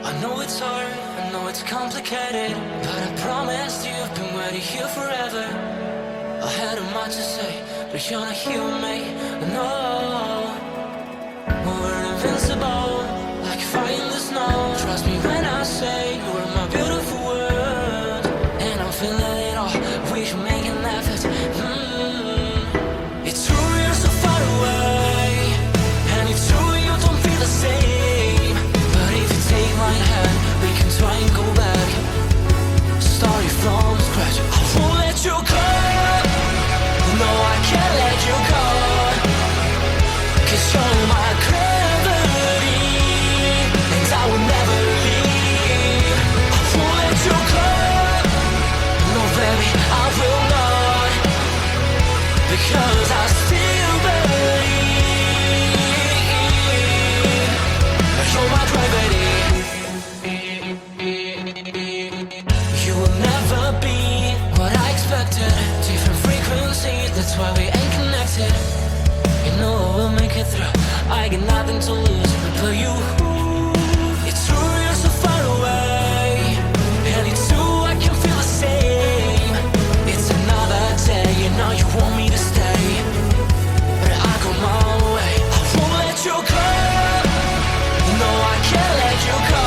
I know it's hard, I know it's complicated, but I promised you I've been waiting here forever. I had a much to say, but you're not here with me, no. We're invincible, like fire in the snow. Trust me when I say you are my beautiful world, and I'm feeling it all, we should make an effort. It's true you're so far away, and it's true you don't feel the same. But if you take my hand, we can try and go back, starting from scratch. I won't let you go, no I can't let you go, 'cause you're my gravity, and I will never leave. I won't let you go, no baby I will not, because I still believe. You're my gravity. You will never be what I expected. Different frequencies, that's why we ain't connected. You know I will make it through, I got nothing to lose but you. It's true you're so far away, and it's true I can feel the same. It's another day, you know you want me to stay, but I go my way. I won't let you go, no I can't let you go,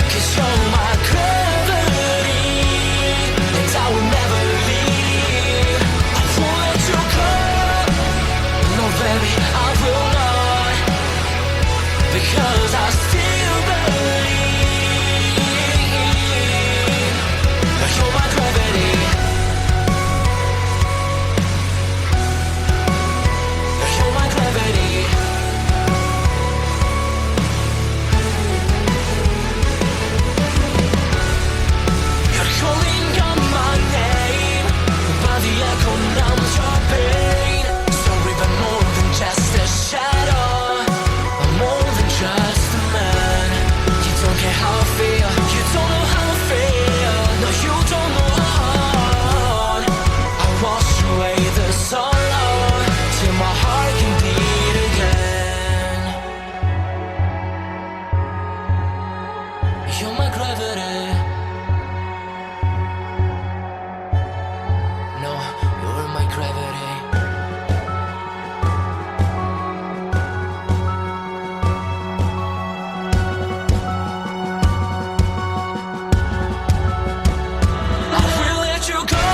'cause you're my gravity, and I will never leave. I won't let you go, no baby I will not, because I still believe. You're my gravity. You're my gravity. You're calling out my name, but the echo numbs your pain. Sorry, but more than just a shadow, I'm more than just a man. You don't care how I feel, you don't know how I feel. No, you don't know how. I wash away the sorrow till my heart can beat again. You're my gravity. No, you're my gravity. I will let you go,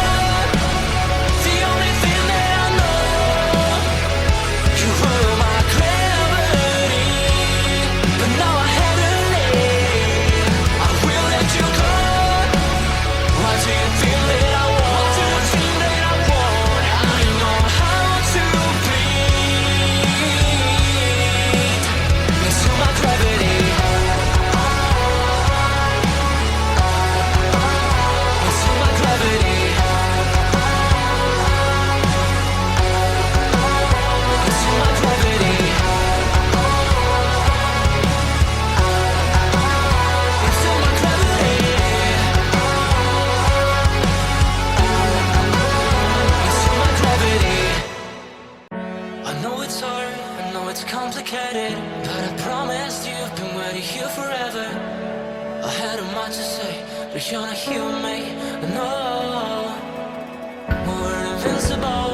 the only thing that I know. You were my gravity, but now I have to leave. I will let you go. Why do you feel that I want? What do you think that I want? I know how to breathe into my gravity, into my gravity, into my gravity, into my gravity, into my gravity. I know it's hard, I know it's complicated, but I promised you I've been waiting here forever. I had a much to say, but you're not here with me, no. We're invincible,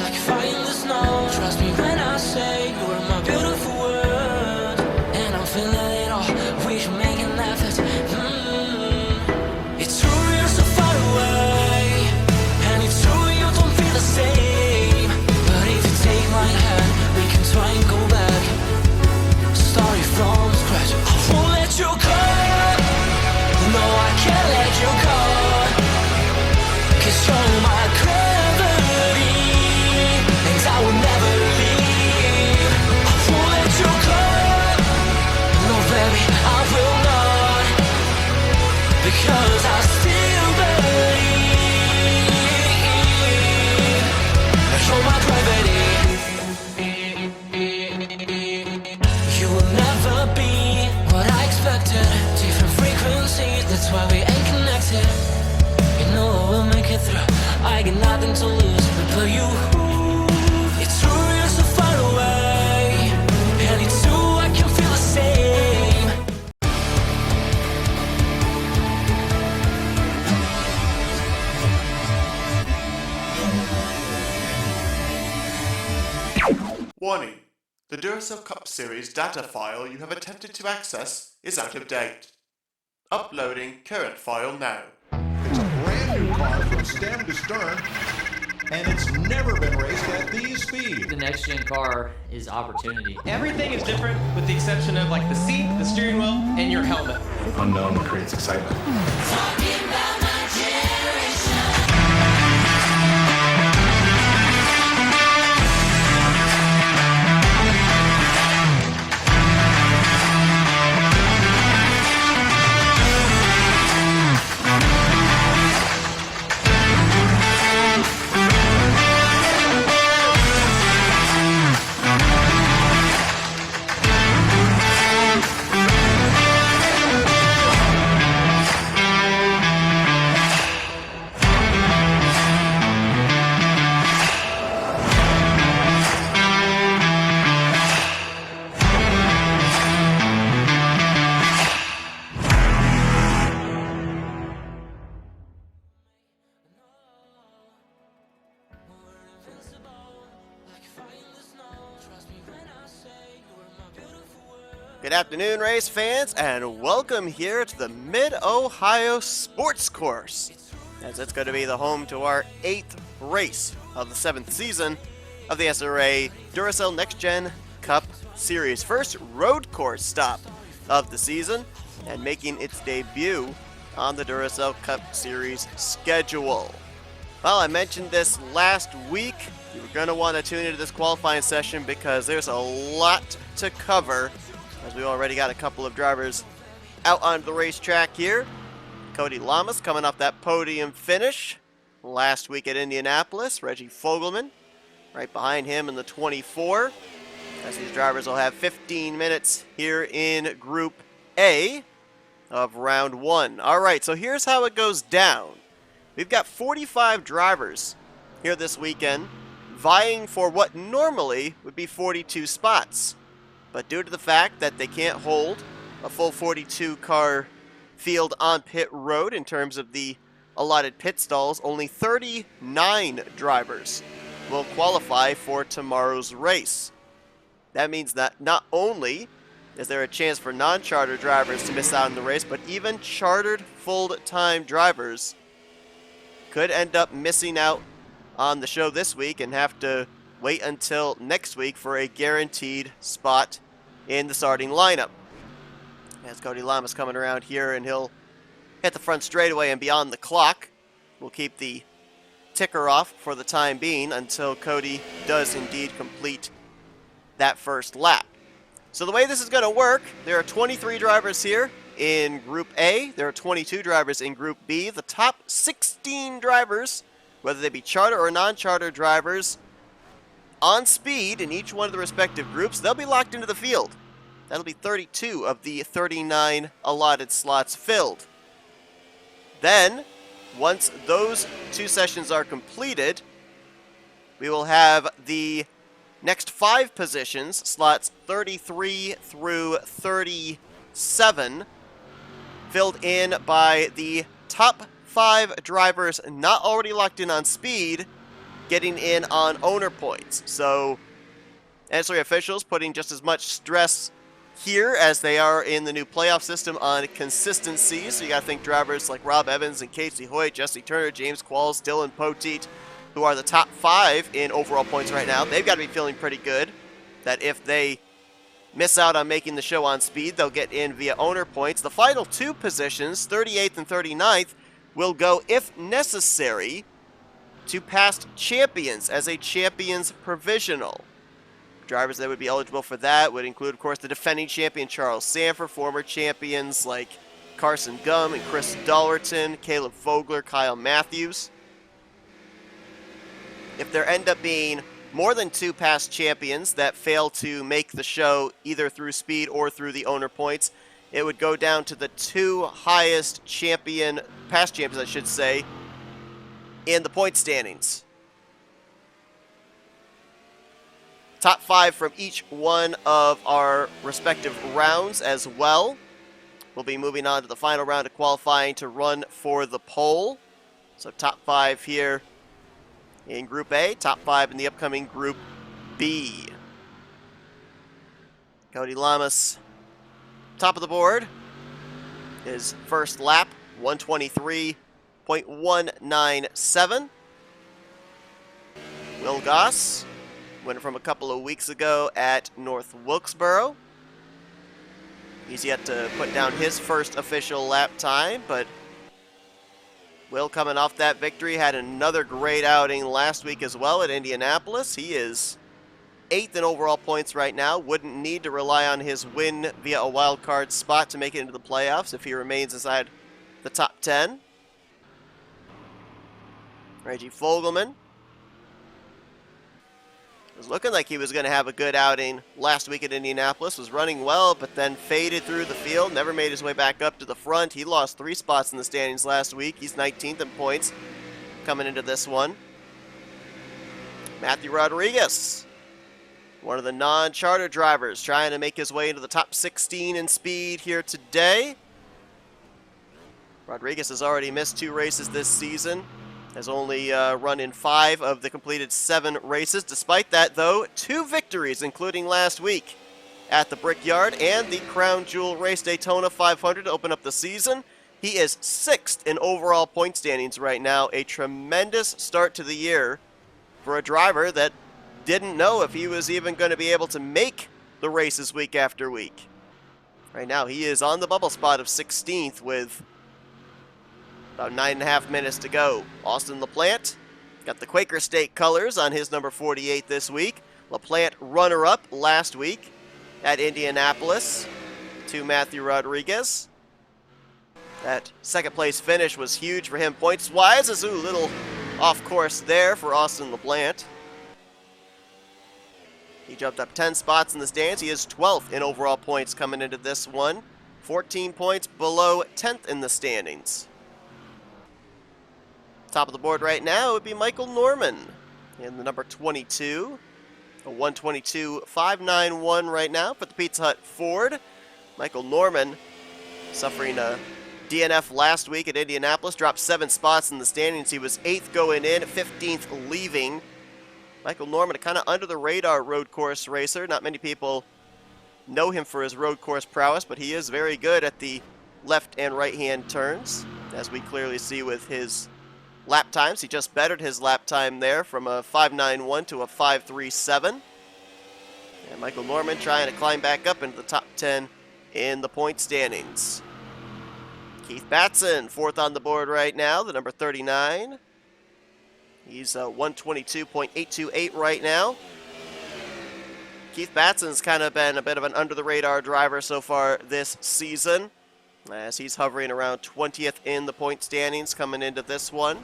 like fire in the snow. Trust me when I say you are my beautiful world, and I'm feeling it all, we should make an effort. It's true you're so far away, and it's true you don't feel the same. But if you take my hand, we can try and go back, starting from scratch. I won't let you go, no I can't let you go, 'cause you're my gravity, and I will never leave. I won't let you go, no baby I will not. Warning. The Duracell Cup Series data file you have attempted to access is out of date. Uploading current file now. It's a brand new car from stem to stern, and it's never been raced at these speeds. The next gen car is opportunity. Everything is different with the exception of like the seat, the steering wheel, and your helmet. Unknown creates excitement. Talking about my generation. Good afternoon, race fans, and welcome here to the Mid-Ohio Sports Course, as it's going to be the home to our 8th race of the 7th season of the NNSCRA Duracell Next Gen Cup Series. First road course stop of the season, and making its debut on the Duracell Cup Series schedule. Well, I mentioned this last week. You're going to want to tune into this qualifying session because there's a lot to cover, as we already got a couple of drivers out on the racetrack here. Cody Lamas coming off that podium finish last week at Indianapolis. Reggie Fogelman right behind him in the 24. As these drivers will have 15 minutes here in Group A of round 1. All right, so here's how it goes down. We've got 45 drivers here this weekend vying for what normally would be 42 spots. But due to the fact that they can't hold a full 42 car field on pit road in terms of the allotted pit stalls, only 39 drivers will qualify for tomorrow's race. That means that not only is there a chance for non-charter drivers to miss out on the race, but even chartered full-time drivers could end up missing out on the show this week and have to wait until next week for a guaranteed spot in the starting lineup. As Cody Lamas coming around here, and he'll hit the front straightaway and beyond the clock. We'll keep the ticker off for the time being until Cody does indeed complete that first lap. So the way this is going to work, there are 23 drivers here in Group A. There are 22 drivers in Group B. The top 16 drivers, whether they be charter or non-charter drivers, on speed in each one of the respective groups, they'll be locked into the field. That'll be 32 of the 39 allotted slots filled. Then, once those two sessions are completed, we will have the next 5 positions, slots 33 through 37, filled in by the top 5 drivers not already locked in on speed, getting in on owner points. So, NNSCRA officials putting just as much stress here as they are in the new playoff system on consistency. So you got to think drivers like Rob Evans and Casey Hoyt, Jesse Turner, James Qualls, Dylan Poteet, who are the top 5 in overall points right now. They've got to be feeling pretty good that if they miss out on making the show on speed, they'll get in via owner points. The final 2 positions, 38th and 39th, will go, if necessary, to past champions as a champions provisional. Drivers that would be eligible for that would include, of course, the defending champion Charles Sanford, former champions like Carson Gum and Chris Dollerton, Caleb Vogler, Kyle Matthews. If there end up being more than 2 past champions that fail to make the show either through speed or through the owner points, it would go down to the 2 highest past champions, I should say, in the point standings. Top 5 from each one of our respective rounds as well. We'll be moving on to the final round of qualifying to run for the pole. So top 5 here in Group A, top 5 in the upcoming Group B. Cody Lamas, top of the board. His first lap, 123.197. Will Goss, winner from a couple of weeks ago at North Wilkesboro. He's yet to put down his first official lap time, but Will, coming off that victory, had another great outing last week as well at Indianapolis. He is 8th in overall points right now. Wouldn't need to rely on his win via a wild card spot to make it into the playoffs if he remains inside the top 10. Reggie Fogelman was looking like he was going to have a good outing last week at Indianapolis, was running well, but then faded through the field, never made his way back up to the front. He lost 3 spots in the standings last week. He's 19th in points coming into this one. Matthew Rodriguez, one of the non-charter drivers, trying to make his way into the top 16 in speed here today. Rodriguez has already missed 2 races this season, has only run in 5 of the completed 7 races. Despite that, though, 2 victories, including last week at the Brickyard and the Crown Jewel Race Daytona 500 to open up the season. He is 6th in overall point standings right now. A tremendous start to the year for a driver that didn't know if he was even going to be able to make the races week after week. Right now, he is on the bubble spot of 16th with about 9.5 minutes to go. Austin LaPlante got the Quaker State colors on his number 48 this week. LaPlante runner-up last week at Indianapolis to Matthew Rodriguez. That second place finish was huge for him points-wise. A little off course there for Austin LaPlante. He jumped up 10 spots in the stands. He is 12th in overall points coming into this one. 14 points below 10th in the standings. Top of the board right now would be Michael Norman in the number 22. A 122.591 right now for the Pizza Hut Ford. Michael Norman suffering a DNF last week at Indianapolis, dropped 7 spots in the standings. He was 8th going in, 15th leaving. Michael Norman, a kind of under-the-radar road course racer. Not many people know him for his road course prowess, but he is very good at the left and right-hand turns, as we clearly see with his lap times. He just bettered his lap time there from a 5.91 to a 5.37. And Michael Norman trying to climb back up into the top 10 in the point standings. Keith Batson, 4th on the board right now, the number 39. He's 122.828 right now. Keith Batson's kind of been a bit of an under-the-radar driver so far this season, as he's hovering around 20th in the point standings coming into this one.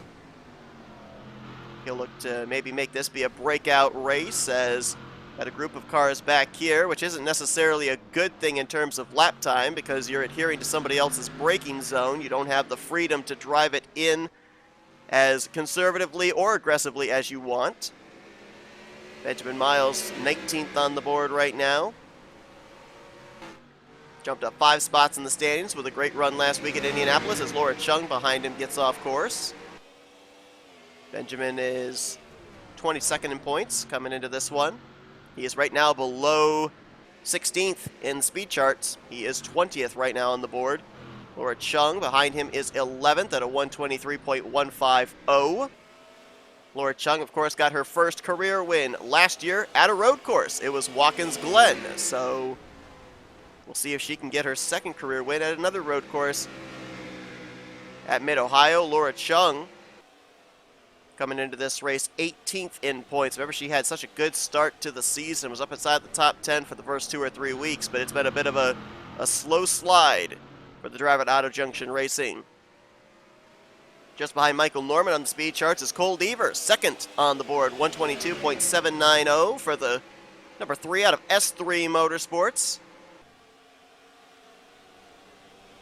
He'll look to maybe make this be a breakout race, as got a group of cars back here, which isn't necessarily a good thing in terms of lap time because you're adhering to somebody else's braking zone. You don't have the freedom to drive it in as conservatively or aggressively as you want. Benjamin Miles, 19th on the board right now. Jumped up 5 spots in the standings with a great run last week at Indianapolis as Laura Chung behind him gets off course. Benjamin is 22nd in points coming into this one. He is right now below 16th in speed charts. He is 20th right now on the board. Laura Chung behind him is 11th at a 123.150. Laura Chung, of course, got her first career win last year at a road course. It was Watkins Glen, so we'll see if she can get her second career win at another road course at Mid-Ohio. Laura Chung coming into this race 18th in points. Remember, she had such a good start to the season, was up inside the top 10 for the first 2 or 3 weeks, but it's been a bit of a slow slide for the driver at Auto Junction Racing. Just behind Michael Norman on the speed charts is Cole Deaver, 2nd on the board, 122.790 for the number 3 out of S3 Motorsports.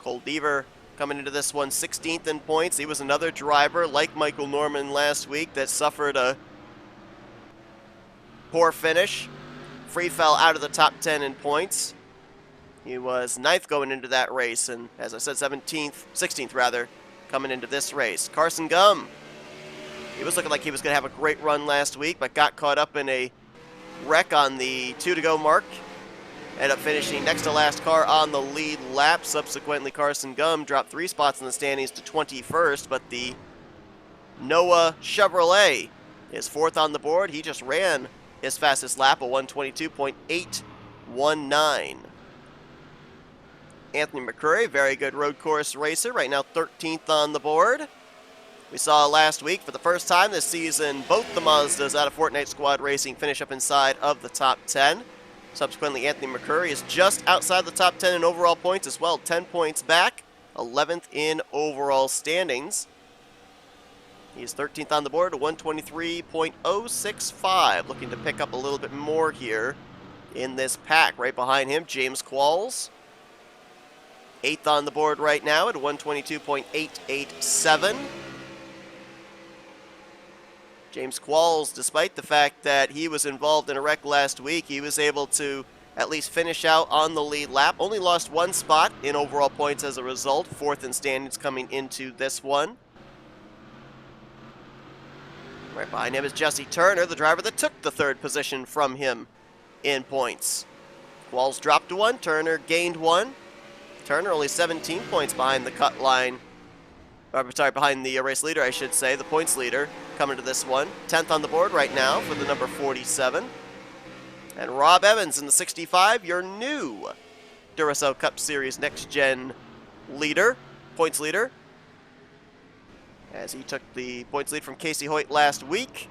Cole Deaver coming into this one 16th in points. He was another driver like Michael Norman last week that suffered a poor finish. Free fell out of the top 10 in points. He was 9th going into that race, and as I said, 16th rather, coming into this race. Carson Gum, he was looking like he was going to have a great run last week, but got caught up in a wreck on the 2 to go mark ended up finishing next to last car on the lead lap. Subsequently, Carson Gum dropped 3 spots in the standings to 21st, but the Noah Chevrolet is 4th on the board. He just ran his fastest lap, a 122.819. Anthony McCurry, very good road course racer, right now 13th on the board. We saw last week, for the first time this season, both the Mazdas out of Fortnite Squad Racing finish up inside of the top 10. Subsequently, Anthony McCurry is just outside the top 10 in overall points as well, 10 points back, 11th in overall standings. He's 13th on the board, a 123.065, looking to pick up a little bit more here in this pack. Right behind him, James Qualls, 8th on the board right now at 122.887. James Qualls, despite the fact that he was involved in a wreck last week, he was able to at least finish out on the lead lap. Only lost 1 spot in overall points as a result, 4th in standings coming into this one. Right behind him is Jesse Turner, the driver that took the 3rd position from him in points. Qualls dropped 1, Turner gained 1. Turner only 17 points behind the cut line. Behind the race leader, I should say, the points leader coming to this one. 10th on the board right now for the number 47. And Rob Evans in the 65, your new Duracell Cup Series Next Gen leader, points leader, as he took the points lead from Casey Hoyt last week.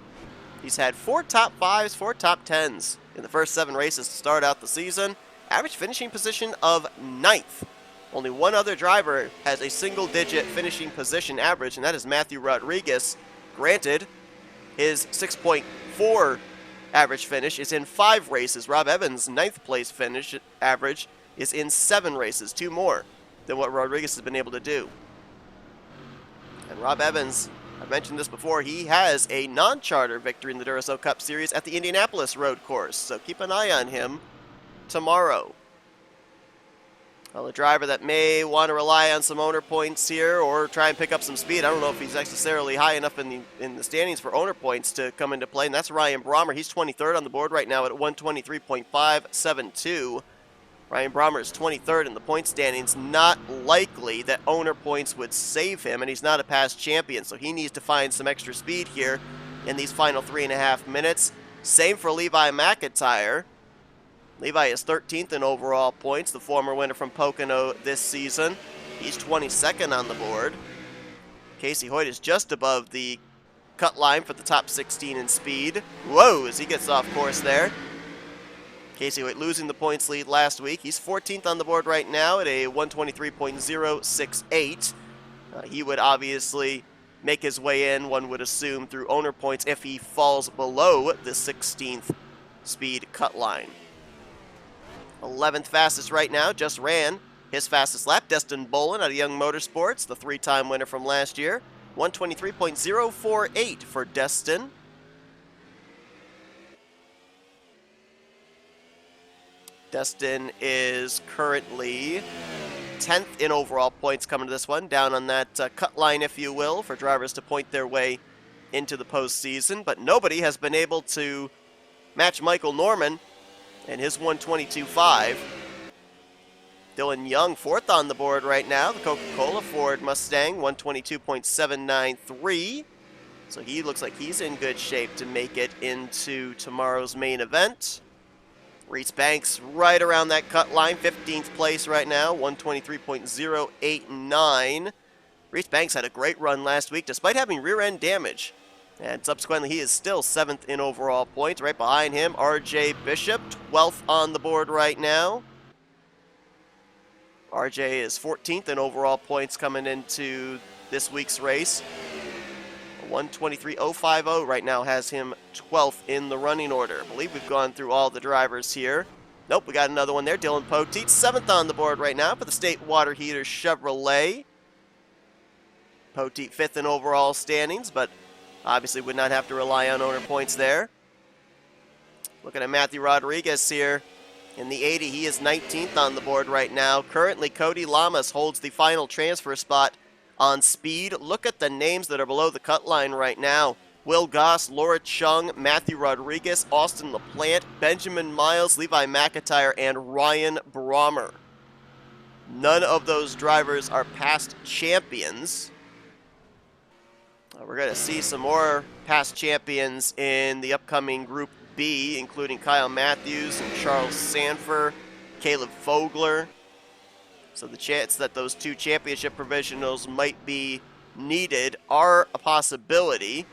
He's had 4 top 5s, 4 top 10s in the first 7 races to start out the season. Average finishing position of 9th. Only one other driver has a single-digit finishing position average, and that is Matthew Rodriguez. Granted, his 6.4 average finish is in 5 races. Rob Evans' 9th place finish average is in 7 races, 2 more than what Rodriguez has been able to do. And Rob Evans, I've mentioned this before, he has a non-charter victory in the Duracell Cup Series at the Indianapolis road course, so keep an eye on him tomorrow. Well, a driver that may want to rely on some owner points here or try and pick up some speed. I don't know if he's necessarily high enough in the standings for owner points to come into play, and that's Ryan Brommer. He's 23rd on the board right now at 123.572. Ryan Brommer is 23rd in the point standings. Not likely that owner points would save him, and he's not a past champion, so he needs to find some extra speed here in these final 3.5 minutes. Same for Levi McIntyre. Levi is 13th in overall points, the former winner from Pocono this season. He's 22nd on the board. Casey Hoyt is just above the cut line for the top 16 in speed. Whoa, as he gets off course there. Casey Hoyt losing the points lead last week. He's 14th on the board right now at a 123.068. He would obviously make his way in, one would assume, through owner points if he falls below the 16th speed cut line. 11th fastest right now, just ran his fastest lap. Destin Bolin out of Young Motorsports, the 3-time winner from last year. 123.048 for Destin. Destin is currently 10th in overall points coming to this one, down on that cut line, if you will, for drivers to point their way into the postseason. But nobody has been able to match Michael Norman and his 122.5. Dylan Young, 4th on the board right now. The Coca-Cola Ford Mustang, 122.793. So he looks like he's in good shape to make it into tomorrow's main event. Reese Banks right around that cut line, 15th place right now, 123.089. Reese Banks had a great run last week despite having rear end damage. And subsequently, he is still 7th in overall points. Right behind him, RJ Bishop, 12th on the board right now. RJ is 14th in overall points coming into this week's race. 123.050 right now has him 12th in the running order. I believe we've gone through all the drivers here. Nope, we got another one there. Dylan Poteet, 7th on the board right now for the State Water Heater Chevrolet. Poteet 5th in overall standings, but obviously would not have to rely on owner points there. Looking at Matthew Rodriguez here in the 80, he is 19th on the board right now. Currently, Cody Lamas holds the final transfer spot on speed. Look at the names that are below the cut line right now. Will Goss, Laura Chung, Matthew Rodriguez, Austin LaPlante, Benjamin Miles, Levi McIntyre, and Ryan Brommer. None of those drivers are past champions. We're going to see some more past champions in the upcoming Group B, including Kyle Matthews and Charles Sanford, Caleb Fogler. So the chance that those two championship provisionals might be needed are a possibility.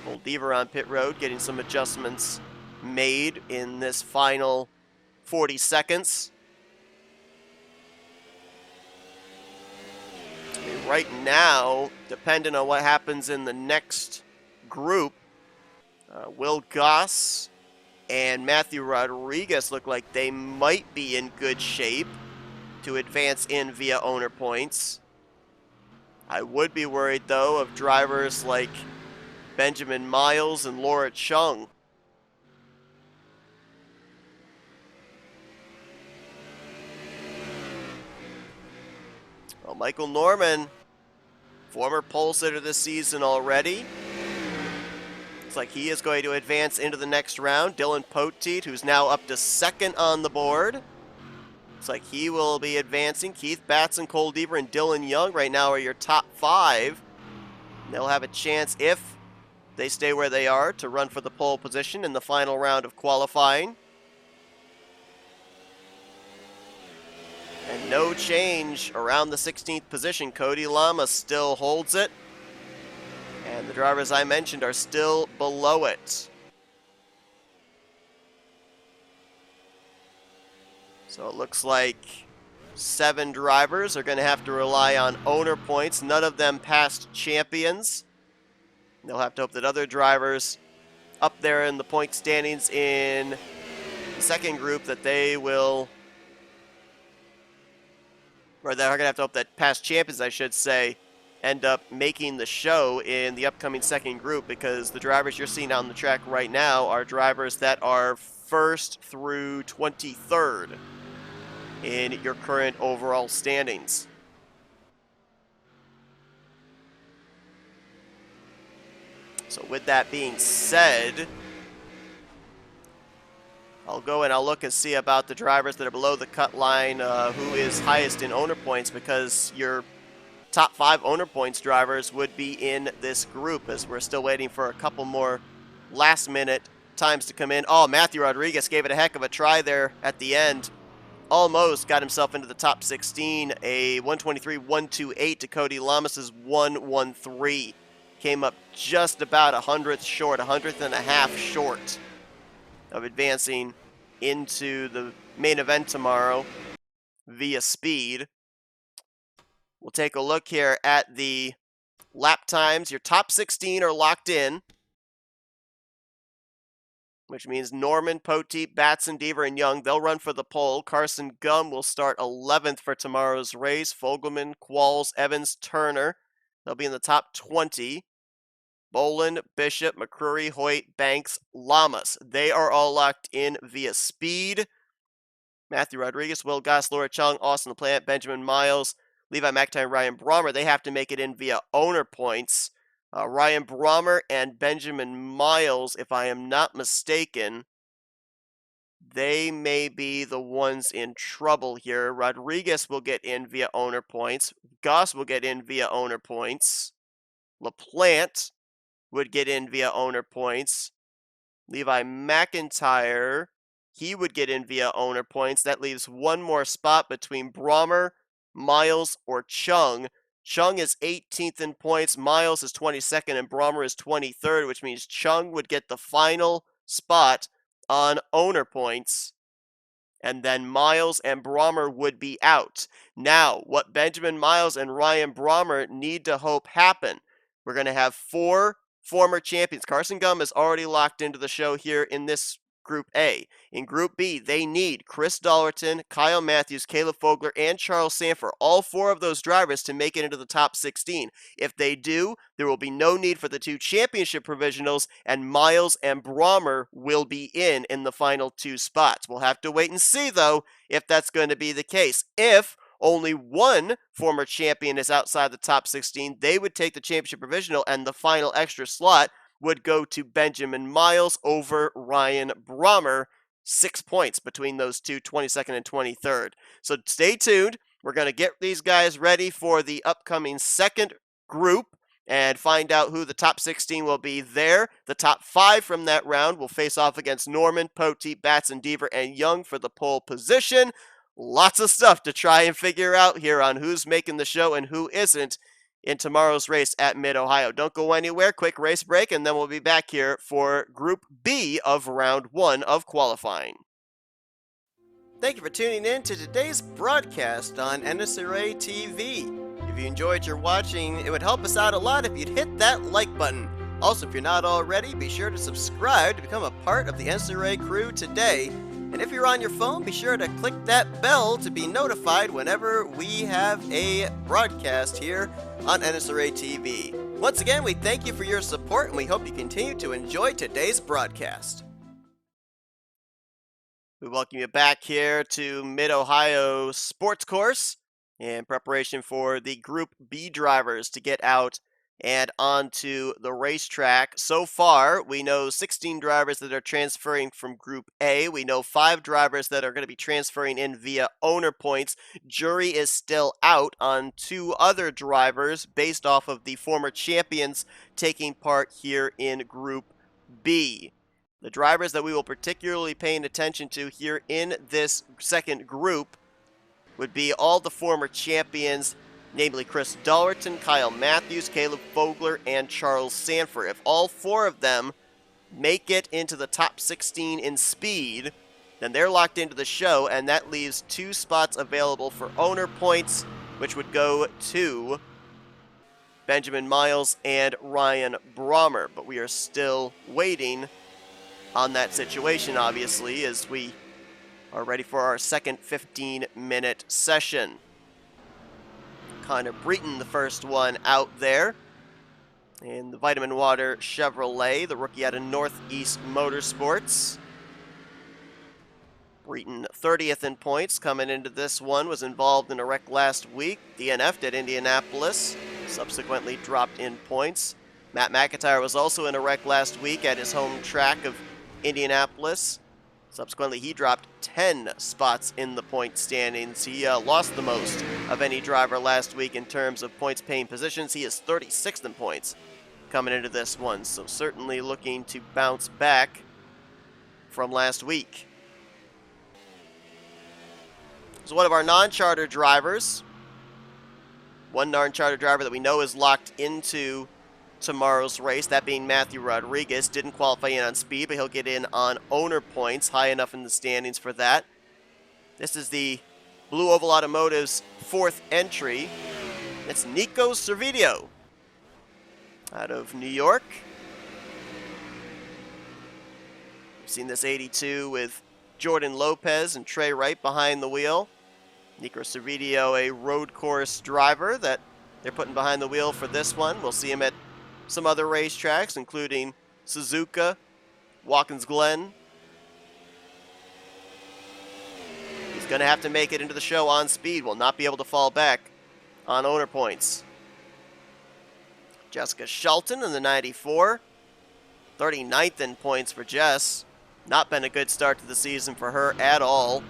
Old Deaver on pit road getting some adjustments made in this final 40 seconds. Right now, depending on what happens in the next group, Will Goss and Matthew Rodriguez look like they might be in good shape to advance in via owner points. I would be worried, though, of drivers like Benjamin Miles and Laura Chung. Well, Michael Norman, former pole sitter this season already. Looks like he is going to advance into the next round. Dylan Poteet, who's now up to second on the board. Looks like he will be advancing. Keith Batson, Cole Deaver, and Dylan Young right now are your top 5. They'll have a chance, if they stay where they are, to run for the pole position in the final round of qualifying. And no change around the 16th position. Cody Lama still holds it. And the drivers I mentioned are still below it. So it looks like 7 drivers are going to have to rely on owner points, none of them past champions. They'll have to hope that other drivers up there in the point standings in the second group that they will, or they're going to have to hope that past champions, I should say, end up making the show in the upcoming second group, because the drivers you're seeing on the track right now are drivers that are 1st through 23rd in your current overall standings. So with that being said, I'll go and I'll look and see about the drivers that are below the cut line, who is highest in owner points, because your top 5 owner points drivers would be in this group, as we're still waiting for a couple more last minute times to come in. Oh, Matthew Rodriguez gave it a heck of a try there at the end. Almost got himself into the top 16. A 123.128 to Cody Lamas' 113. Came up just about 100th short, 100th and a half short of advancing into the main event tomorrow via speed. We'll take a look here at the lap times. Your top 16 are locked in, which means Norman, Poteet, Batson, Deaver, and Young, they'll run for the pole. Carson Gum will start 11th for tomorrow's race. Fogelman, Qualls, Evans, Turner, they'll be in the top 20. Boland, Bishop, McCrory, Hoyt, Banks, Lamas, they are all locked in via speed. Matthew Rodriguez, Will Goss, Laura Chung, Austin LaPlante, Benjamin Miles, Levi McIntyre, and Ryan Brommer, they have to make it in via owner points. Ryan Brommer and Benjamin Miles, if I am not mistaken, they may be the ones in trouble here. Rodriguez will get in via owner points. Goss will get in via owner points. LaPlante would get in via owner points. Levi McIntyre, he would get in via owner points. That leaves one more spot between Brommer, Miles, or Chung. Chung is 18th in points, Miles is 22nd, and Brommer is 23rd, which means Chung would get the final spot on owner points, and then Miles and Brommer would be out. Now, what Benjamin Miles and Ryan Brommer need to hope happen, we're going to have 4 former champions. Carson Gum is already locked into the show here in this Group A. In Group B, they need Chris Dollerton, Kyle Matthews, Caleb Fogler, and Charles Sanford, all 4 of those drivers, to make it into the top 16. If they do, there will be no need for the 2 championship provisionals, and Miles and Brommer will be in the final 2 spots. We'll have to wait and see, though, if that's going to be the case. If only one former champion is outside the top 16, they would take the championship provisional and the final extra slot. would go to Benjamin Miles over Ryan Brommer. 6 points between those two, 22nd and 23rd. So stay tuned. We're going to get these guys ready for the upcoming second group and find out who the top 16 will be there. The top 5 from that round will face off against Norman, Poteet, Batson, Deaver, and Young for the pole position. Lots of stuff to try and figure out here on who's making the show and who isn't in tomorrow's race at Mid-Ohio. Don't go anywhere. Quick race break, and then we'll be back here for Group B of Round 1 of qualifying. Thank you for tuning in to today's broadcast on NNSCRA TV. If you enjoyed your watching, it would help us out a lot if you'd hit that like button. Also, if you're not already, be sure to subscribe to become a part of the NNSCRA crew today. And if you're on your phone, be sure to click that bell to be notified whenever we have a broadcast here on NNSCRA TV. Once again, we thank you for your support, and we hope you continue to enjoy today's broadcast. We welcome you back here to Mid-Ohio Sports Course in preparation for the Group B drivers to get out and onto the racetrack. So far, we know 16 drivers that are transferring from Group A. We know 5 drivers that are going to be transferring in via owner points. Jury is still out on 2 other drivers based off of the former champions taking part here in Group B. The drivers that we will particularly paying attention to here in this second group would be all the former champions, namely Chris Dollerton, Kyle Matthews, Caleb Fogler, and Charles Sanford. If all 4 of them make it into the top 16 in speed, then they're locked into the show, and that leaves 2 spots available for owner points, which would go to Benjamin Miles and Ryan Brommer. But we are still waiting on that situation, obviously, as we are ready for our second 15-minute session. Connor Breton, the first one out there in the Vitamin Water Chevrolet, the rookie out of Northeast Motorsports. Breton 30th in points coming into this one, was involved in a wreck last week. DNF'd at Indianapolis, subsequently dropped in points. Matt McIntyre was also in a wreck last week at his home track of Indianapolis. Subsequently, he dropped 10 spots in the point standings. He lost the most of any driver last week in terms of points paying positions. He is 36th in points coming into this one, so certainly looking to bounce back from last week. So one of our non-charter drivers, one non-charter driver that we know is locked into tomorrow's race, that being Matthew Rodriguez. Didn't qualify in on speed, but he'll get in on owner points, high enough in the standings for that. This is the Blue Oval Automotive's 4th entry. It's Nico Servideo out of New York. We've seen this 82 with Jordan Lopez and Trey Wright behind the wheel. Nico Servideo, a road course driver that they're putting behind the wheel for this one. We'll see him at some other racetracks, including Suzuka, Watkins Glen. He's going to have to make it into the show on speed. Will not be able to fall back on owner points. Jessica Shelton in the 94. 39th in points for Jess. Not been a good start to the season for her at all.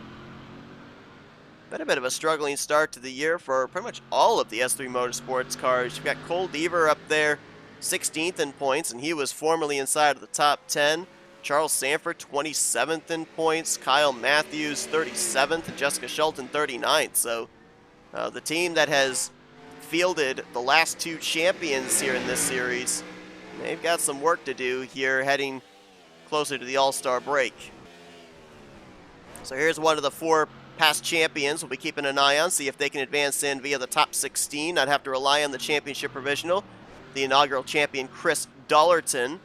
Been a bit of a struggling start to the year for pretty much all of the S3 Motorsports cars. You've got Cole Deaver up there, 16th in points, and he was formerly inside of the top 10. Charles Sanford, 27th in points. Kyle Matthews, 37th. And Jessica Shelton, 39th. So the team that has fielded the last 2 champions here in this series, they've got some work to do here heading closer to the All-Star break. So here's one of the 4 past champions we'll be keeping an eye on, see if they can advance in via the top 16. Not have to rely on the championship provisional. The inaugural champion, Chris Dollerton.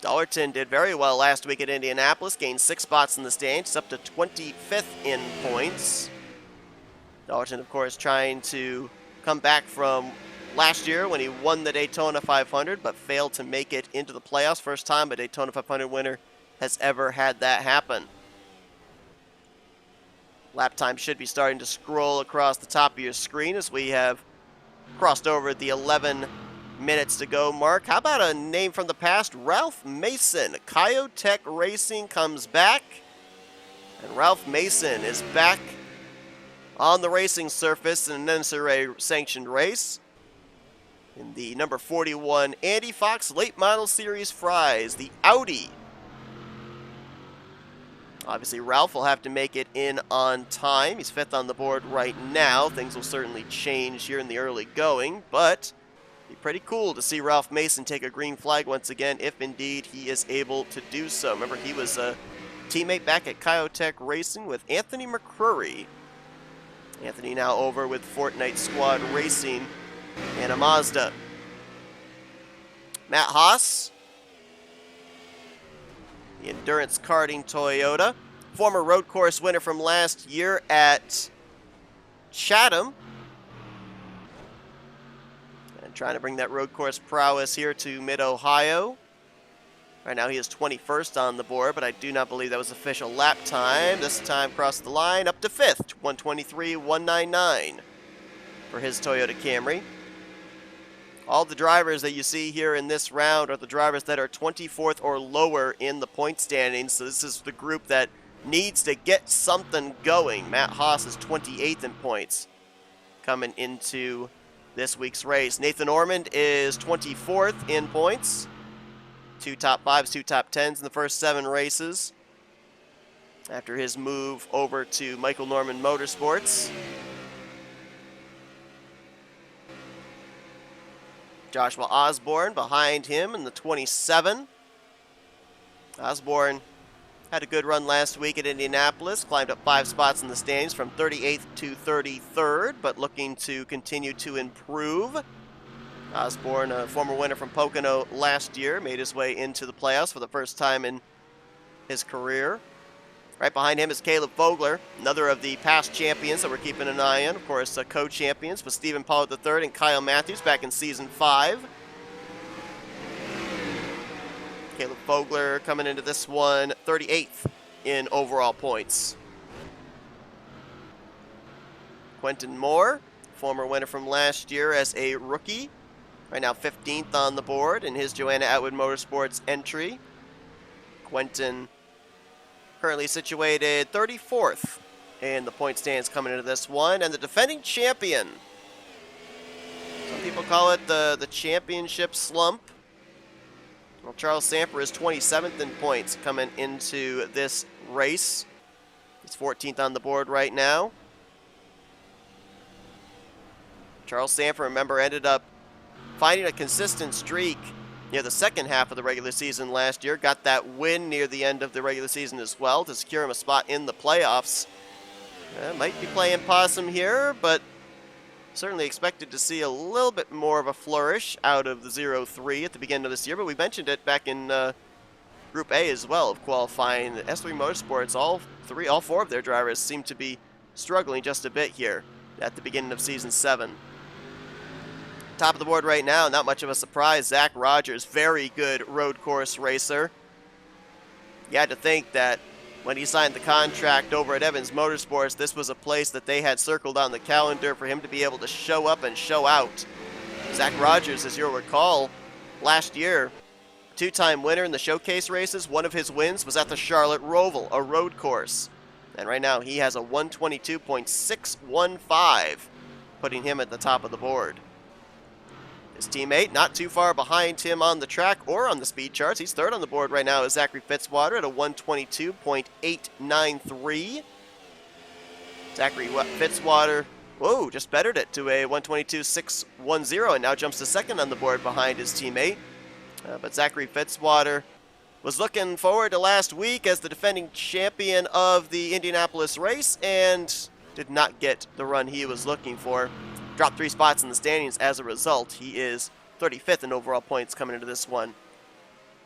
Dollerton did very well last week at Indianapolis, gained 6 spots in the standings, up to 25th in points. Dollerton, of course, trying to come back from last year when he won the Daytona 500, but failed to make it into the playoffs. First time a Daytona 500 winner has ever had that happen. Lap time should be starting to scroll across the top of your screen as we have crossed over the 11 minutes to go, Mark. How about a name from the past? Ralph Mason. Kyotech Racing comes back. And Ralph Mason is back on the racing surface in an NNSCRA sanctioned race. In the number 41 Andy Fox Late Model Series Fries, the Audi. Obviously, Ralph will have to make it in on time. He's 5th on the board right now. Things will certainly change here in the early going, but it'd be pretty cool to see Ralph Mason take a green flag once again, if indeed he is able to do so. Remember, he was a teammate back at Kyotech Racing with Anthony McCrory. Anthony now over with Fortnite Squad Racing and a Mazda. Matt Haas, the Endurance Karting Toyota, former road course winner from last year at Chatham. And trying to bring that road course prowess here to Mid-Ohio. Right now he is 21st on the board, but I do not believe that was official lap time. This time crossed the line up to 5th, 123.199 for his Toyota Camry. All the drivers that you see here in this round are the drivers that are 24th or lower in the point standings. So this is the group that needs to get something going. Matt Haas is 28th in points coming into this week's race. Nathan Ormond is 24th in points. 2 top 5s, 2 top 10s in the first 7 races after his move over to Michael Norman Motorsports. Joshua Osborne behind him in the 27. Osborne had a good run last week at Indianapolis, climbed up 5 spots in the standings from 38th to 33rd, but looking to continue to improve. Osborne, a former winner from Pocono last year, made his way into the playoffs for the first time in his career. Right behind him is Caleb Vogler, another of the past champions that we're keeping an eye on. Of course, co-champions with Stephen Pollard III and Kyle Matthews back in Season 5. Caleb Vogler coming into this one 38th in overall points. Quentin Moore, former winner from last year as a rookie. Right now 15th on the board in his Joanna Atwood Motorsports entry. Quentin currently situated 34th in the point stands coming into this one. And the defending champion, some people call it the championship slump. Well, Charles Samper is 27th in points coming into this race. He's 14th on the board right now. Charles Samper, remember, ended up finding a consistent streak near the second half of the regular season last year. Got that win near the end of the regular season as well to secure him a spot in the playoffs. Might be playing possum here, but certainly expected to see a little bit more of a flourish out of the 0-3 at the beginning of this year. But we mentioned it back in Group A as well of qualifying. S3 Motorsports, all 4 of their drivers seem to be struggling just a bit here at the beginning of Season 7. Top of the board right now, not much of a surprise. Zach Rogers, very good road course racer. You had to think that when he signed the contract over at Evans Motorsports, this was a place that they had circled on the calendar for him to be able to show up and show out. Zach Rogers, as you'll recall, last year, 2-time winner in the showcase races. One of his wins was at the Charlotte Roval, a road course. And right now he has a 122.615, putting him at the top of the board. His teammate not too far behind him on the track or on the speed charts. He's 3rd on the board right now is Zachary Fitzwater at a 122.893. Zachary Fitzwater, whoa, just bettered it to a 122.610 and now jumps to 2nd on the board behind his teammate. But Zachary Fitzwater was looking forward to last week as the defending champion of the Indianapolis race and did not get the run he was looking for. Dropped 3 spots in the standings as a result. He is 35th in overall points coming into this one.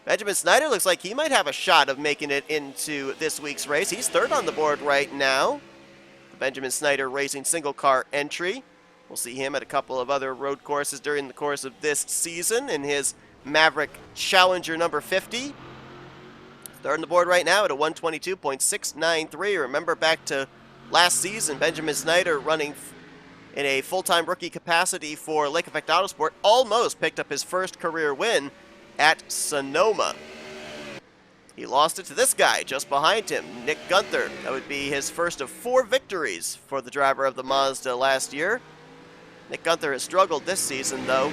Benjamin Snyder looks like he might have a shot of making it into this week's race. He's 3rd on the board right now. The Benjamin Snyder Racing single car entry. We'll see him at a couple of other road courses during the course of this season in his Maverick Challenger number 50. 3rd on the board right now at a 122.693. Remember back to last season, Benjamin Snyder running in a full-time rookie capacity for Lake Effect Autosport, almost picked up his first career win at Sonoma. He lost it to this guy just behind him, Nick Gunther. That would be his first of 4 victories for the driver of the Mazda last year. Nick Gunther has struggled this season, though.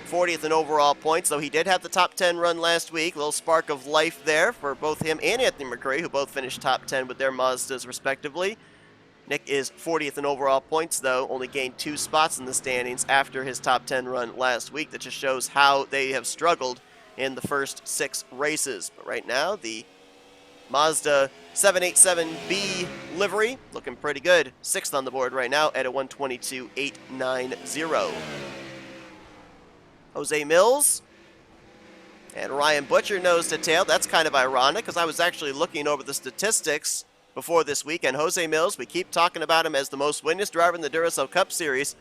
40th in overall points, though he did have the top 10 run last week. A little spark of life there for both him and Anthony McRae, who both finished top 10 with their Mazdas respectively. Nick is 40th in overall points, though, only gained 2 spots in the standings after his top 10 run last week. That just shows how they have struggled in the first 6 races. But right now, the Mazda 787B livery looking pretty good. 6th on the board right now at a 122.890. Jose Mills and Ryan Butcher nose to tail. That's kind of ironic because I was actually looking over the statistics before this weekend. Jose Mills, we keep talking about him as the most winningest driver in the Duracell Cup Series.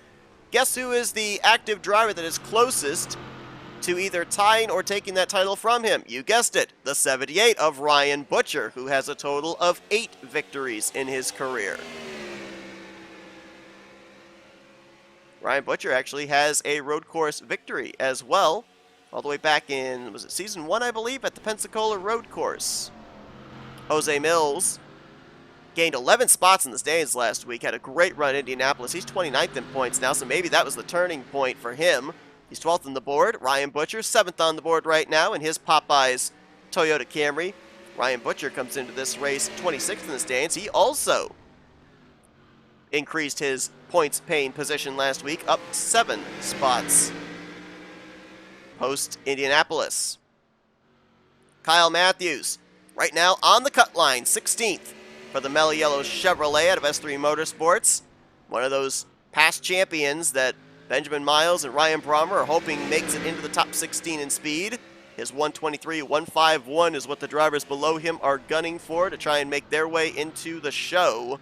Guess who is the active driver that is closest to either tying or taking that title from him? You guessed it, the 78 of Ryan Butcher, who has a total of 8 victories in his career. Ryan Butcher actually has a road course victory as well, all the way back in, was it season 1, I believe, at the Pensacola road course. Jose Mills gained 11 spots in the standings last week, had a great run in Indianapolis. He's 29th in points now, so maybe that was the turning point for him. He's 12th on the board. Ryan Butcher, 7th on the board right now in his Popeyes Toyota Camry. Ryan Butcher comes into this race 26th in the standings. He also increased his points paying position last week, up 7 spots post Indianapolis. Kyle Matthews, right now on the cut line, 16th for the Mellow Yellow Chevrolet out of S3 Motorsports. One of those past champions that Benjamin Miles and Ryan Brommer are hoping makes it into the top 16 in speed. His 123.151 is what the drivers below him are gunning for to try and make their way into the show.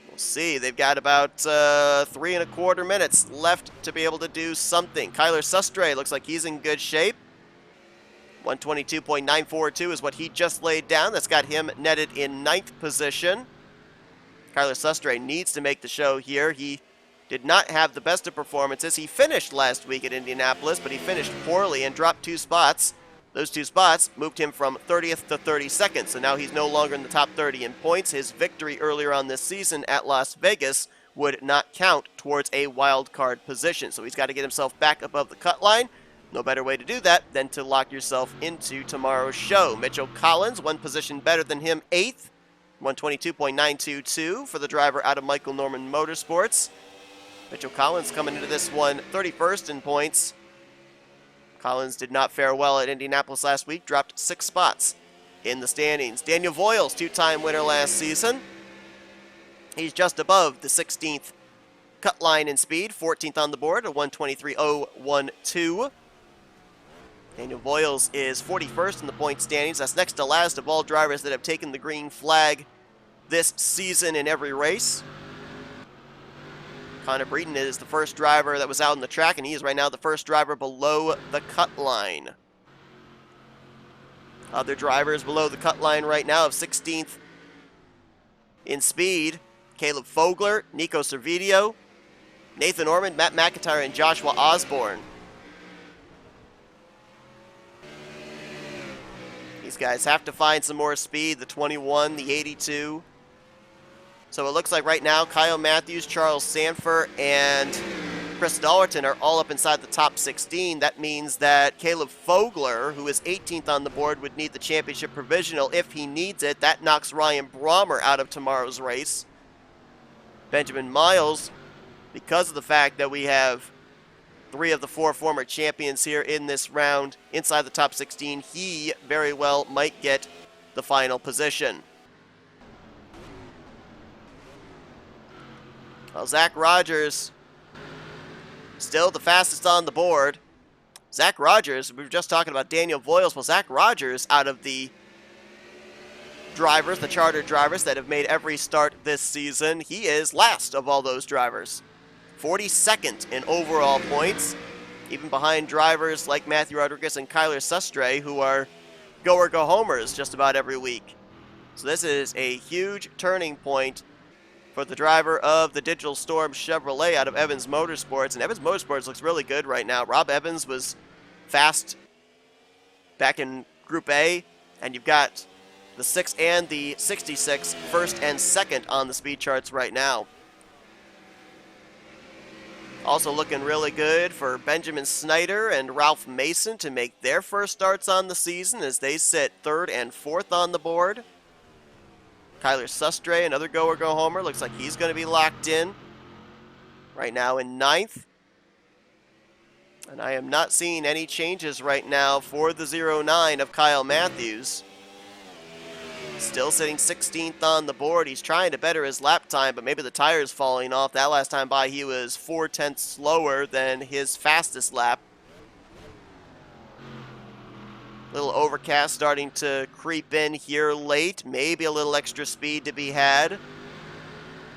We'll see. They've got about 3¼ minutes left to be able to do something. Kyler Sustre looks like he's in good shape. 122.942 is what he just laid down. That's got him netted in 9th position. Kyler Sustre needs to make the show here. He did not have the best of performances. He finished last week at Indianapolis, but he finished poorly and dropped 2 spots. Those 2 spots moved him from 30th to 32nd, so now he's no longer in the top 30 in points. His victory earlier on this season at Las Vegas would not count towards a wild card position, so he's got to get himself back above the cut line. No better way to do that than to lock yourself into tomorrow's show. Mitchell Collins, 1 position better than him, 8th, 122.922 for the driver out of Michael Norman Motorsports. Mitchell Collins coming into this one 31st in points. Collins did not fare well at Indianapolis last week, dropped 6 spots in the standings. Daniel Voiles, 2-time winner last season. He's just above the 16th cut line in speed, 14th on the board, a 123.012. Daniel Voiles is 41st in the point standings. That's next to last of all drivers that have taken the green flag this season in every race. Connor Breeden is the first driver that was out on the track, and he is right now the first driver below the cut line. Other drivers below the cut line right now of 16th in speed: Caleb Fogler, Nico Servideo, Nathan Ormond, Matt McIntyre, and Joshua Osborne. These guys have to find some more speed, the 21, the 82. So it looks like right now Kyle Matthews, Charles Sanford, and Chris Dollerton are all up inside the top 16. That means that Caleb Fogler, who is 18th on the board, would need the championship provisional if he needs it. That knocks Ryan Brommer out of tomorrow's race. Benjamin Miles, because of the fact that we have 3 of the 4 former champions here in this round inside the top 16, he very well might get the final position. Well, Zach Rogers, still the fastest on the board. Zach Rogers, we were just talking about Daniel Voiles. Well, Zach Rogers, out of the drivers, the charter drivers that have made every start this season, he is last of all those drivers. 42nd in overall points, even behind drivers like Matthew Rodriguez and Kyler Sustre, who are go or go homers just about every week. So this is a huge turning point for the driver of the Digital Storm Chevrolet out of Evans Motorsports. And Evans Motorsports looks really good right now. Rob Evans was fast back in Group A, and you've got the 6 and the 66 first and second on the speed charts right now. Also looking really good for Benjamin Snyder and Ralph Mason to make their first starts on the season as they sit third and fourth on the board. Kyler Sustre, another go-or-go-homer, looks like he's going to be locked in right now in ninth. And I am not seeing any changes right now for the 09 of Kyle Matthews. Still sitting 16th on the board. He's trying to better his lap time, but maybe the tire's falling off. That last time by, he was 4/10 slower than his fastest lap. Little overcast starting to creep in here late. Maybe a little extra speed to be had.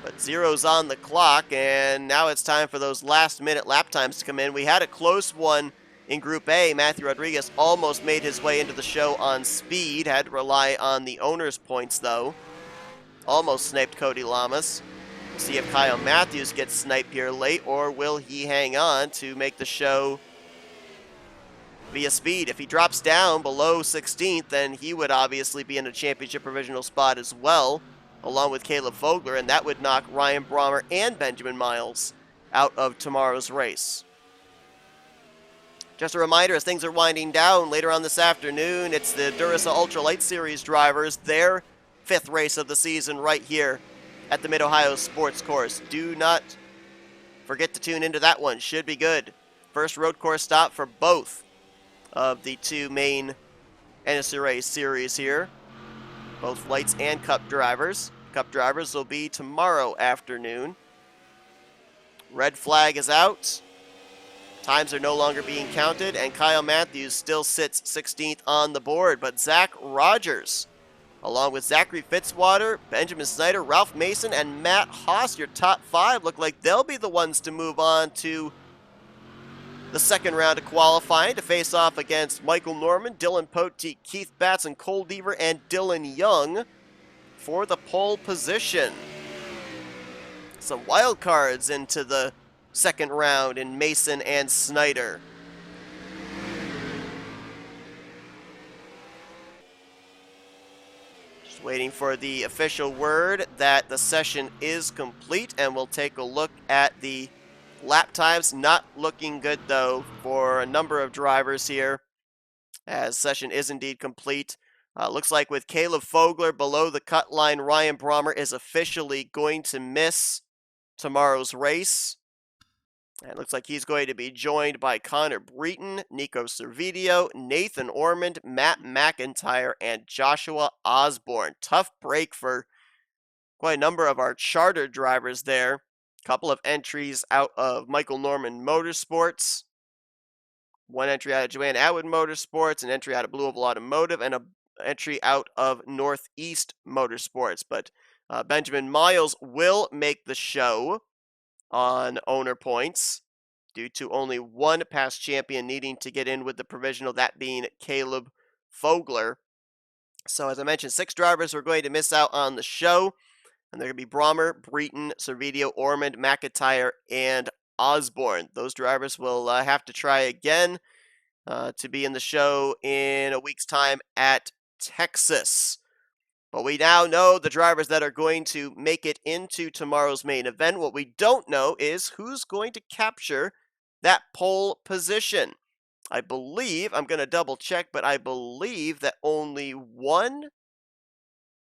But zero's on the clock, and now it's time for those last-minute lap times to come in. We had a close one in Group A. Matthew Rodriguez almost made his way into the show on speed. Had to rely on the owner's points, though. Almost sniped Cody Lamas. We'll see if Kyle Matthews gets sniped here late, or will he hang on to make the show via speed. If he drops down below 16th, then he would obviously be in a championship provisional spot as well, along with Caleb Fogler, and that would knock Ryan Brommer and Benjamin Miles out of tomorrow's race. Just a reminder, as things are winding down later on this afternoon, it's the Duracell Ultralight Series drivers, their 5th race of the season right here at the Mid-Ohio Sports Course. Do not forget to tune into that one. Should be good. First road course stop for both of the two main NNSCRA series here. Both lights and cup drivers. Cup drivers will be tomorrow afternoon. Red flag is out. Times are no longer being counted, and Kyle Matthews still sits 16th on the board. But Zach Rogers, along with Zachary Fitzwater, Benjamin Snyder, Ralph Mason, and Matt Haas, your top 5, look like they'll be the ones to move on to the second round of qualifying to face off against Michael Norman, Dylan Poteet, Keith Batson, Cole Deaver, and Dylan Young for the pole position. Some wild cards into the second round in Mason and Snyder. Just waiting for the official word that the session is complete, and we'll take a look at the lap times. Not looking good, though, for a number of drivers here, as session is indeed complete. Looks like with Caleb Fogler below the cut line, Ryan Brommer is officially going to miss tomorrow's race. And it looks like he's going to be joined by Connor Breton, Nico Servideo, Nathan Ormond, Matt McIntyre, and Joshua Osborne. Tough break for quite a number of our charter drivers there. Couple of entries out of Michael Norman Motorsports. One entry out of Joanne Atwood Motorsports, an entry out of Blue Oval Automotive, and an entry out of Northeast Motorsports. But Benjamin Miles will make the show on owner points due to only one past champion needing to get in with the provisional, that being Caleb Fogler. So as I mentioned, 6 drivers are going to miss out on the show. And they're going to be Brommer, Breton, Servideo, Ormond, McIntyre, and Osborne. Those drivers will have to try again to be in the show in a week's time at Texas. But we now know the drivers that are going to make it into tomorrow's main event. What we don't know is who's going to capture that pole position. I believe, I'm going to double check, but I believe that only one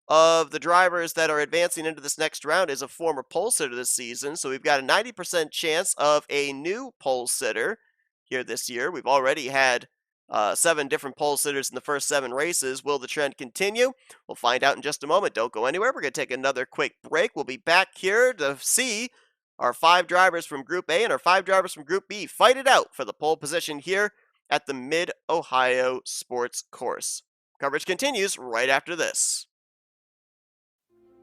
of the drivers that are advancing into this next round is a former pole sitter this season. So we've got a 90% chance of a new pole sitter here this year. We've already had 7 different pole sitters in the first 7 races. Will the trend continue? We'll find out in just a moment. Don't go anywhere. We're going to take another quick break. We'll be back here to see our 5 drivers from Group A and our 5 drivers from Group B fight it out for the pole position here at the Mid-Ohio Sports Course. Coverage continues right after this.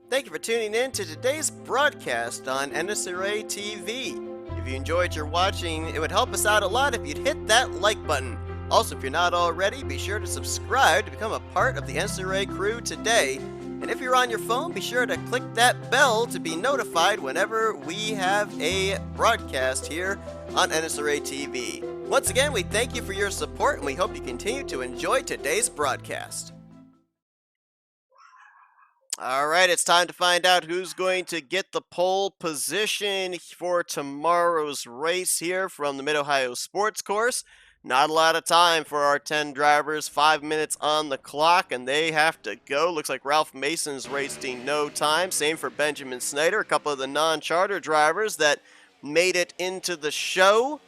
Thank you for tuning in to today's broadcast on NNSCRA TV. If you enjoyed your watching, it would help us out a lot if you'd hit that like button. Also, if you're not already, be sure to subscribe to become a part of the NNSCRA crew today. And if you're on your phone, be sure to click that bell to be notified whenever we have a broadcast here on NNSCRA TV. Once again, we thank you for your support, and we hope you continue to enjoy today's broadcast. All right, it's time to find out who's going to get the pole position for tomorrow's race here from the Mid-Ohio Sports Course. Not a lot of time for our 10 drivers, 5 minutes on the clock, and they have to go. Looks like Ralph Mason's wasting no time. Same for Benjamin Snyder, a couple of the non-charter drivers that made it into the show.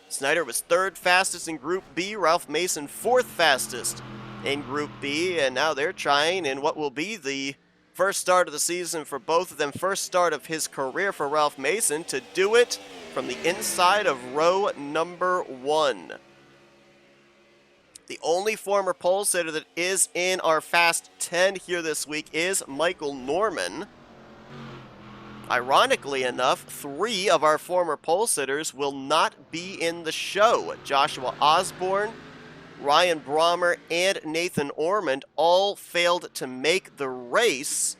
Snyder was 3rd fastest in Group B, Ralph Mason 4th fastest in Group B, and now they're trying in what will be the first start of the season for both of them, first start of his career for Ralph Mason, to do it from the inside of row number 1. The only former pole sitter that is in our Fast 10 here this week is Michael Norman. Ironically enough, 3 of our former pole sitters will not be in the show. Joshua Osborne, Ryan Brommer, and Nathan Ormond all failed to make the race.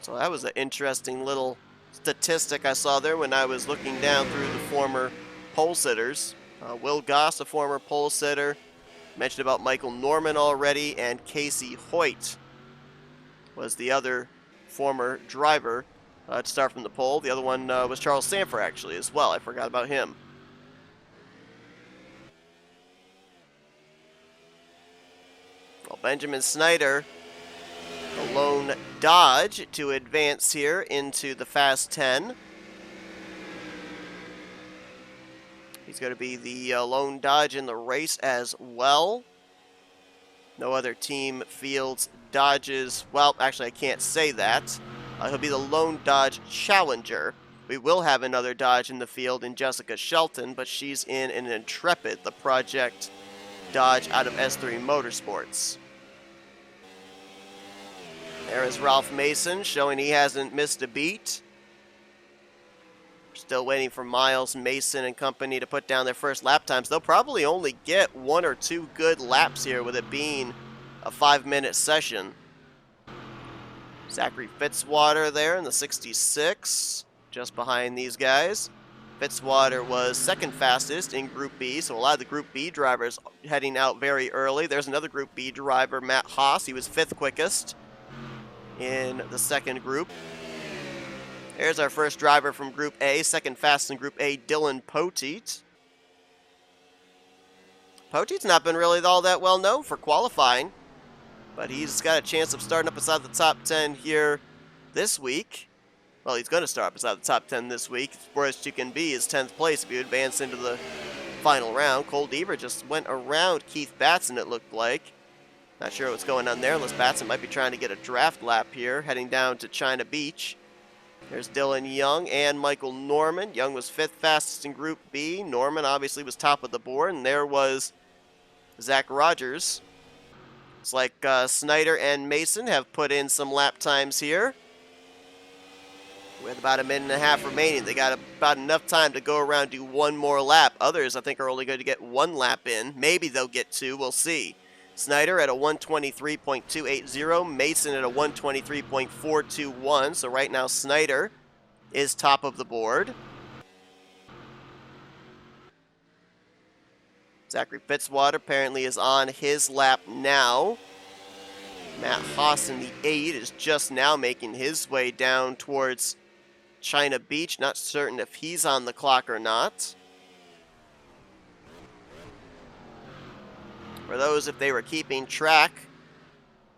So that was an interesting little statistic I saw there when I was looking down through the former pole sitters. Will Goss, a former pole sitter. Mentioned about Michael Norman already, and Casey Hoyt was the other former driver to start from the pole. The other one was Charles Sanford, actually, as well. I forgot about him. Well, Benjamin Snyder, the lone Dodge to advance here into the Fast 10. He's going to be the lone Dodge in the race as well. No other team fields Dodges. Well, actually, I can't say that. He'll be the lone Dodge Challenger. We will have another Dodge in the field in Jessica Shelton, but she's in an Intrepid, the project Dodge out of S3 Motorsports. There is Ralph Mason, showing he hasn't missed a beat. We're still waiting for Miles, Mason, and company to put down their first lap times. They'll probably only get 1 or 2 good laps here, with it being a 5-minute session. Zachary Fitzwater there in the 66, just behind these guys. Fitzwater was 2nd fastest in Group B, so a lot of the Group B drivers heading out very early. There's another Group B driver, Matt Haas. He was 5th quickest in the 2nd group. There's our first driver from Group A, 2nd fastest in Group A, Dylan Poteet. Poteet's not been really all that well known for qualifying, but he's got a chance of starting up beside the top 10 here this week. Well, he's going to start beside the top 10 this week. Worst you can be is 10th place if you advance into the final round. Cole Deaver just went around Keith Batson, it looked like. Not sure what's going on there, unless Batson might be trying to get a draft lap here, heading down to China Beach. There's Dylan Young and Michael Norman. Young was 5th fastest in Group B. Norman obviously was top of the board, and there was Zach Rogers. It's like Snyder and Mason have put in some lap times here. With about 1.5 minutes remaining, they got about enough time to go around, do 1 more lap. Others, I think, are only going to get 1 lap in. Maybe they'll get 2. We'll see. Snyder at a 1:23.280. Mason at a 1:23.421. So right now, Snyder is top of the board. Zachary Fitzwater apparently is on his lap now. Matt Haas in the 8 is just now making his way down towards China Beach. Not certain if he's on the clock or not. For those, if they were keeping track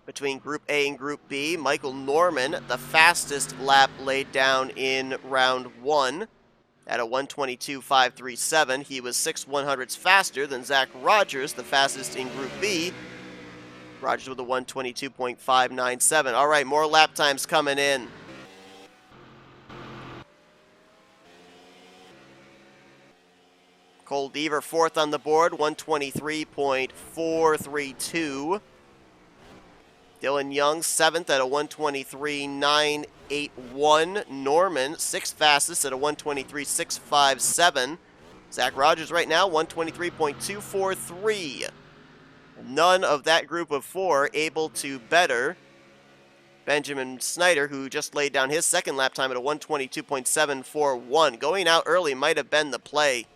between Group A and Group B, Michael Norman, the fastest lap laid down in round 1 at a 1:22.537. He was 6/100ths faster than Zach Rogers, the fastest in Group B. Rogers with a 1:22.597. All right, more lap times coming in. Cole Deaver 4th on the board, 1:23.432. Dylan Young 7th at a 1:23.981. Norman 6th fastest at a 1:23.657. Zach Rogers right now, 123.243. None of that group of four able to better Benjamin Snyder, who just laid down his second lap time at a 122.741. Going out early might have been the play.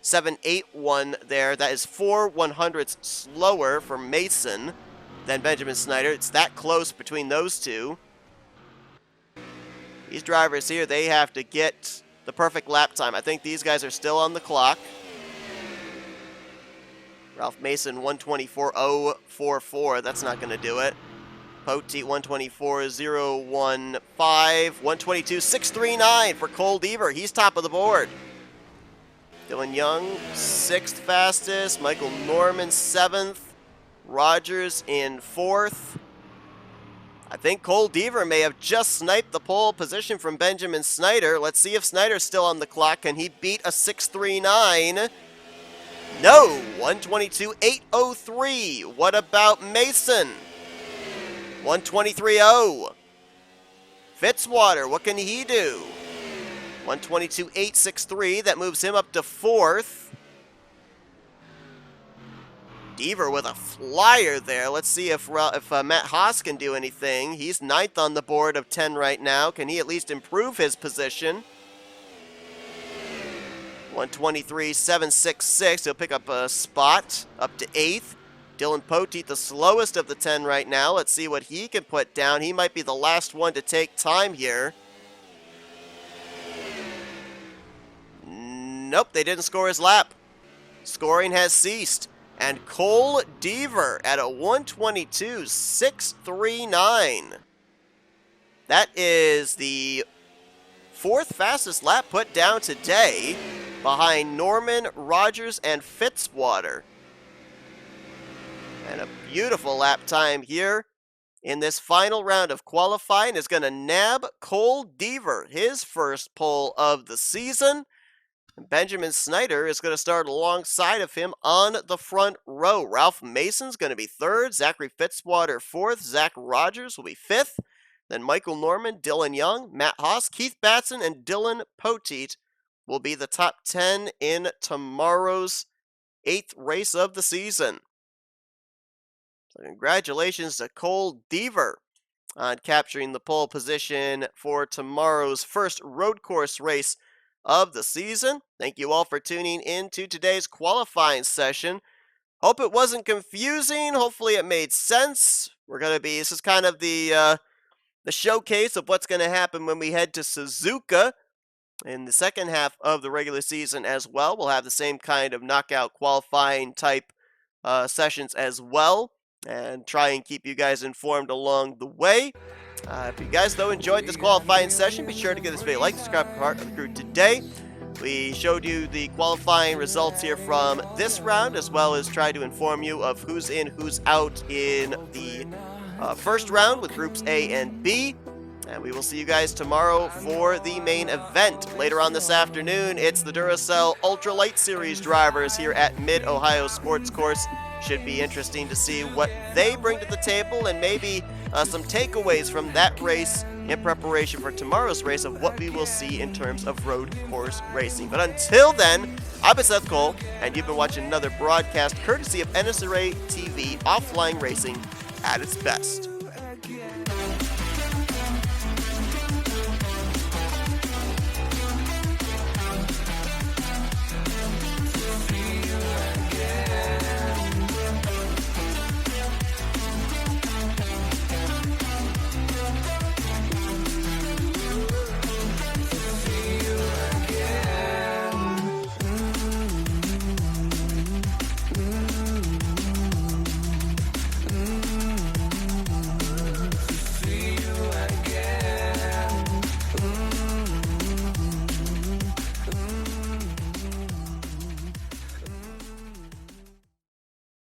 7.81 there. That is 4/100ths slower for Mason than Benjamin Snyder. It's that close between those two. These drivers here, they have to get the perfect lap time. I think these guys are still on the clock. Ralph Mason, 124.044. That's not going to do it. Poteet, 124.015. 122.639 for Cole Deaver. He's top of the board. Dylan Young, 6th fastest. Michael Norman, 7th. Rogers in 4th. I think Cole Deaver may have just sniped the pole position from Benjamin Snyder. Let's see if Snyder's still on the clock. Can he beat a 6.39? No, 122.803. What about Mason? 123.0. Fitzwater, what can he do? 122.863. That moves him up to 4th. Deaver with a flyer there. Let's see if Matt Haas can do anything. He's 9th on the board of 10 right now. Can he at least improve his position? 123.766. He'll pick up a spot up to 8th. Dylan Poteet, the slowest of the 10 right now. Let's see what he can put down. He might be the last one to take time here. Nope, they didn't score his lap. Scoring has ceased. And Cole Deaver at a 122.639. That is the 4th fastest lap put down today, behind Norman, Rogers, and Fitzwater. And a beautiful lap time here in this final round of qualifying is going to nab Cole Deaver, his first pole of the season. Benjamin Snyder is going to start alongside of him on the front row. Ralph Mason's going to be 3rd. Zachary Fitzwater 4th. Zach Rogers will be 5th. Then Michael Norman, Dylan Young, Matt Haas, Keith Batson, and Dylan Poteet will be the top 10 in tomorrow's 8th race of the season. So congratulations to Cole Deaver on capturing the pole position for tomorrow's first road course race of the season. Thank you all for tuning in to today's qualifying session. Hope it wasn't confusing. Hopefully it made sense. This is kind of the showcase of what's going to happen when we head to Suzuka in the second half of the regular season as well. We'll have the same kind of knockout qualifying type sessions as well, and try and keep you guys informed along the way. If you guys, though, enjoyed this qualifying session, be sure to give this video a like, subscribe, and be part of the crew today. We showed you the qualifying results here from this round, as well as try to inform you of who's in, who's out in the first round with groups A and B. And we will see you guys tomorrow for the main event. Later on this afternoon, it's the Duracell Ultra Light Series drivers here at Mid-Ohio Sports Course. Should be interesting to see what they bring to the table, and maybe some takeaways from that race in preparation for tomorrow's race of what we will see in terms of road course racing. But until then, I've been Seth Cole, and you've been watching another broadcast courtesy of NNSCRA TV, offline racing at its best.